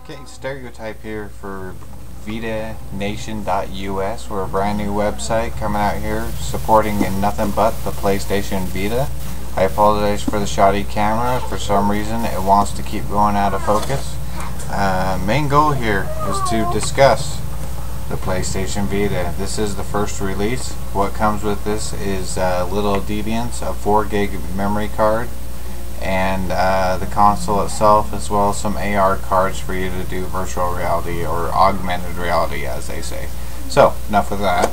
Okay, Stereotype here for VitaNation.us. We're a brand new website coming out here supporting nothing but the PlayStation Vita. I apologize for the shoddy camera. For some reason it wants to keep going out of focus. Main goal here is to discuss the PlayStation Vita. This is the first release. What comes with this is little deviants, a 4 gig memory card, and the console itself, as well as some AR cards for you to do virtual reality or augmented reality, as they say. So enough of that.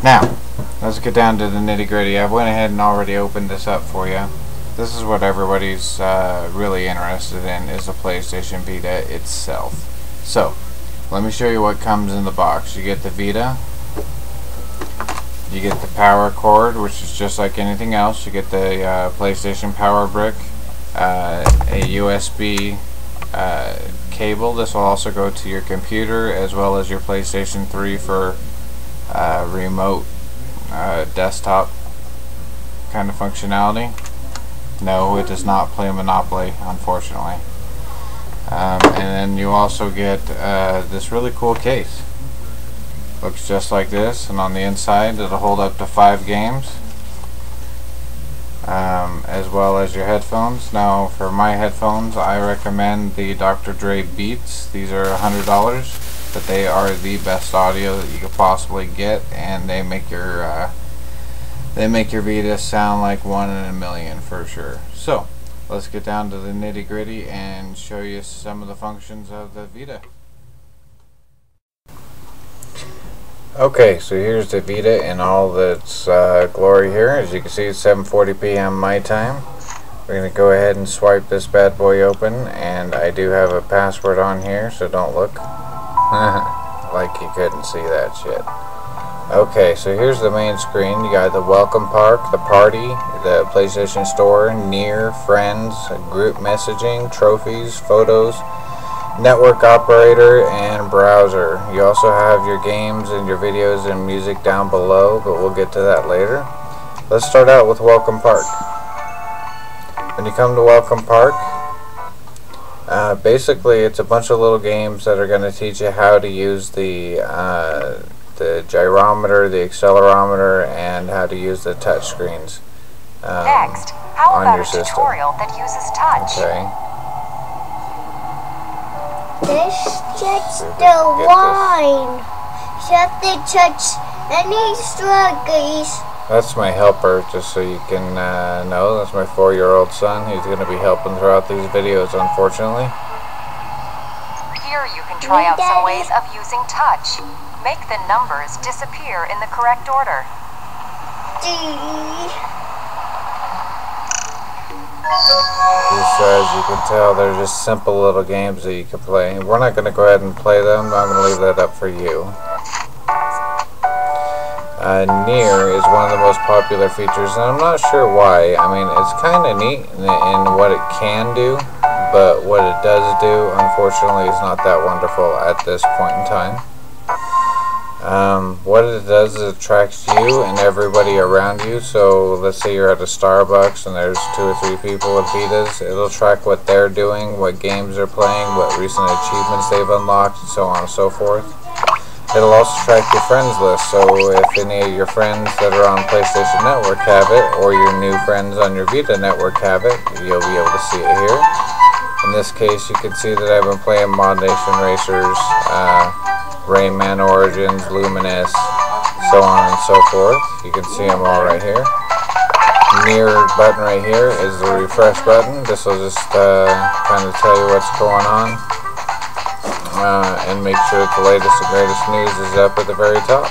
Now let's get down to the nitty gritty. I went ahead and already opened this up for you. This is what everybody's really interested in, is the PlayStation Vita itself. So let me show you what comes in the box. You get the Vita, you get the power cord, which is just like anything else. You get the PlayStation power brick, a USB cable. This will also go to your computer as well as your PlayStation 3 for remote desktop kind of functionality. No, it does not play Monopoly, unfortunately. And then you also get this really cool case. Looks just like this, and on the inside it'll hold up to 5 games, as well as your headphones. Now for my headphones, I recommend the Dr. Dre Beats. These are $100, but they are the best audio that you could possibly get, and they make your Vita sound like one in a million for sure. So let's get down to the nitty gritty and show you some of the functions of the Vita. Okay, so here's the Vita in all its glory here. As you can see, it's 7:40 p.m. my time. We're going to go ahead and swipe this bad boy open, and I do have a password on here, so don't look like you couldn't see that shit. Okay, so here's the main screen. You got the welcome park, the party, the PlayStation Store, near, friends, group messaging, trophies, photos, network operator, and browser. You also have your games and your videos and music down below, but we'll get to that later. Let's start out with welcome park. When you come to welcome park, basically it's a bunch of little games that are going to teach you how to use the gyrometer, the accelerometer, and how to use the touch screens Next, how on about your a system. tutorial that uses touch? Okay. This touch the line. You have to touch any struggles. That's my helper, just so you can know. That's my 4-year-old son. He's going to be helping throughout these videos, unfortunately. Here you can try out some ways of using touch. Make the numbers disappear in the correct order. Just as you can tell, they're just simple little games that you can play. We're not going to go ahead and play them. I'm going to leave that up for you. Near is one of the most popular features, and I'm not sure why. I mean, it's kind of neat in what it can do, but what it does do, unfortunately, is not that wonderful at this point in time. What it does is it tracks you and everybody around you. So let's say you're at a Starbucks and there's 2 or 3 people with Vitas. It'll track what they're doing, what games they're playing, what recent achievements they've unlocked, and so on and so forth. It'll also track your friends list, so if any of your friends that are on PlayStation Network have it, or your new friends on your Vita Network have it, you'll be able to see it here. In this case, you can see that I've been playing Mod Nation Racers, Rayman Origins, Luminous, so on and so forth. You can see them all right here. Near button right here is the refresh button. This will just kind of tell you what's going on, and make sure that the latest and greatest news is up at the very top.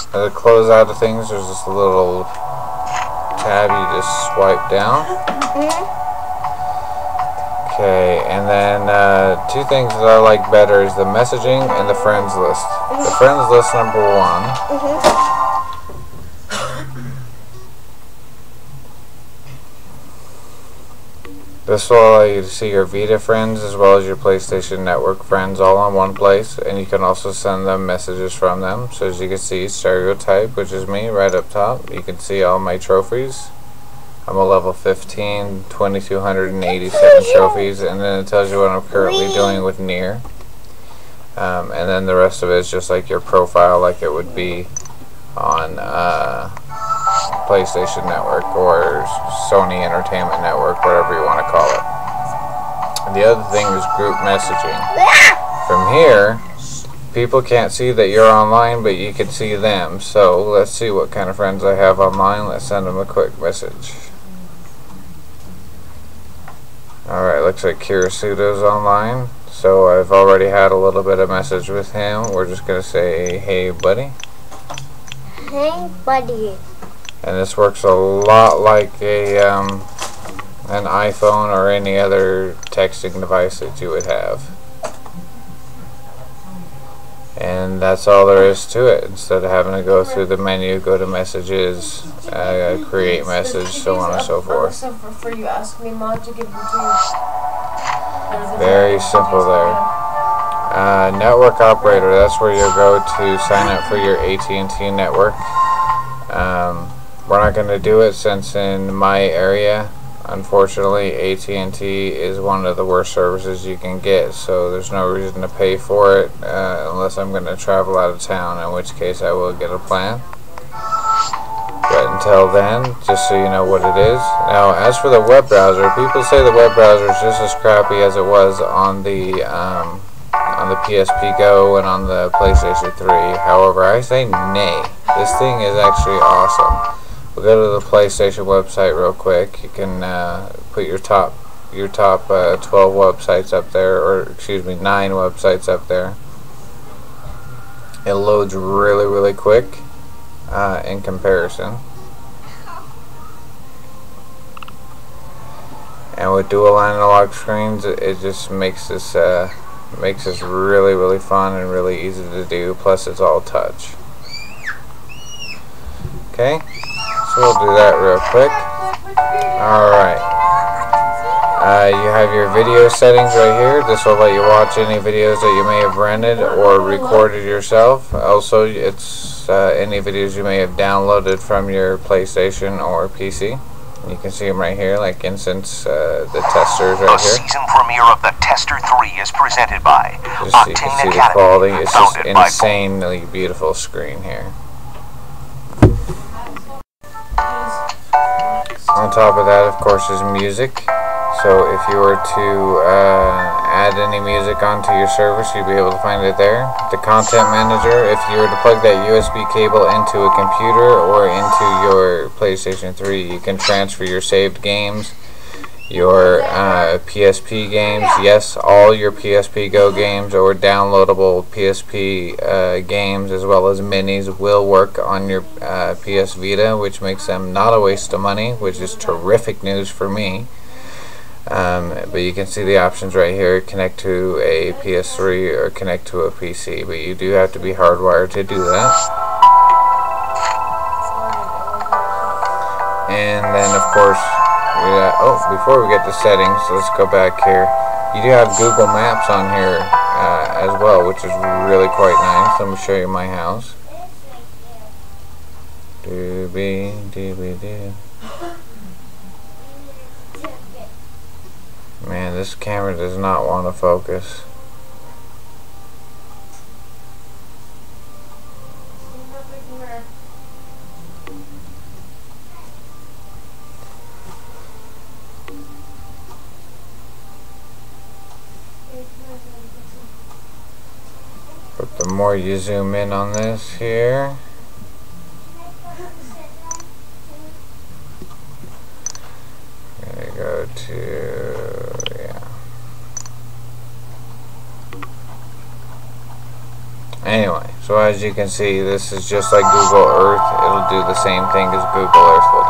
At the close out of things, there's just a little tab you just swipe down. Okay, and then 2 things that I like better is the messaging and the friends list. The friends list number 1. This will allow you to see your Vita friends as well as your PlayStation Network friends all in one place, and you can also send them messages from them. So as you can see, Stereotype, which is me, right up top. You can see all my trophies, I'm a level 15, 2,287 trophies, and then it tells you what I'm currently doing with Nier. And then the rest of it is just like your profile, like it would be on PlayStation Network or Sony Entertainment Network, whatever you want to call it. The other thing is group messaging. From here, people can't see that you're online, but you can see them. So let's see what kind of friends I have online. Let's send them a quick message. Alright, looks like Kirisuto's online. So I've already had a little bit of message with him. We're just going to say, hey buddy. Hey buddy. And this works a lot like an iPhone or any other texting device that you would have. And that's all there is to it. Instead of having to go through the menu, go to messages, create message, so on and so forth. Very simple there. Network operator, that's where you'll go to sign up for your AT&T network. We're not going to do it since in my area, unfortunately, AT&T is one of the worst services you can get, so there's no reason to pay for it unless I'm going to travel out of town, in which case I will get a plan. But until then, just so you know what it is. Now, as for the web browser, people say the web browser is just as crappy as it was on the PSP Go and on the PlayStation 3. However, I say nay. This thing is actually awesome. We'll go to the PlayStation website real quick. You can put your top 12 websites up there, or excuse me, 9 websites up there. It loads really, really quick in comparison. And with dual analog screens, it just makes this really, really fun and really easy to do. Plus, it's all touch. Okay. So we'll do that real quick. Alright. You have your video settings right here. This will let you watch any videos that you may have rented or recorded yourself. Also, it's any videos you may have downloaded from your PlayStation or PC. You can see them right here, like instance, the testers right here. The season premiere of the Tester 3 is presented by just so you can see the quality. It's just insanely beautiful screen here. On top of that, of course, is music. So if you were to add any music onto your service, you'd be able to find it there. The content manager, if you were to plug that USB cable into a computer or into your PlayStation 3, you can transfer your saved games, your PSP games. Yes, all your PSP Go games or downloadable PSP games, as well as minis, will work on your PS Vita, which makes them not a waste of money, which is terrific news for me. But you can see the options right here: connect to a PS3 or connect to a PC. But you do have to be hardwired to do that. And then, of course, before we get to settings, let's go back here. You do have Google Maps on here as well, which is really quite nice. Let me show you my house. Doobie-doobie-doo. Man, this camera does not want to focus. But the more you zoom in on this here, go to, yeah. Anyway, so as you can see, this is just like Google Earth. It'll do the same thing as Google Earth will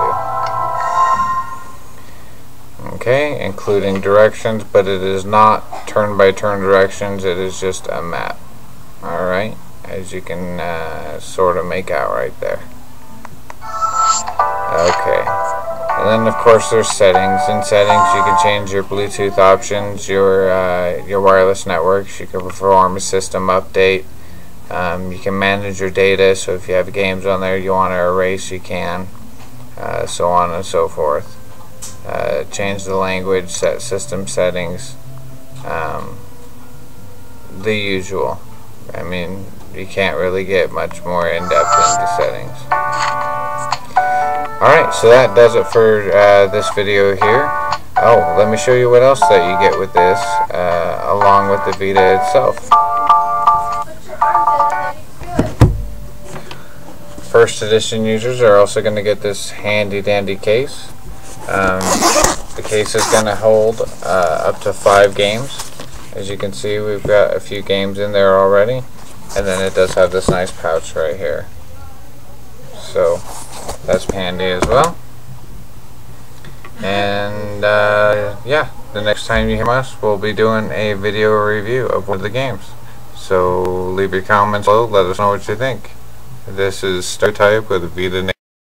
do. Okay, including directions, but it is not turn-by-turn directions. It is just a map. Alright, as you can sort of make out right there. Okay. And then, of course, there's settings. In settings, you can change your Bluetooth options, your wireless networks. You can perform a system update. You can manage your data, so if you have games on there you want to erase, you can. So on and so forth. change the language, set system settings, the usual. I mean, you can't really get much more in-depth into settings. Alright, so that does it for this video here. Oh, let me show you what else that you get with this, along with the Vita itself. First edition users are also going to get this handy dandy case. The case is going to hold up to 5 games. As you can see, we've got a few games in there already, and then it does have this nice pouch right here. So that's handy as well. And yeah, the next time you hear from us, we'll be doing a video review of one of the games. So leave your comments below, let us know what you think. This is Stereotype with Vita.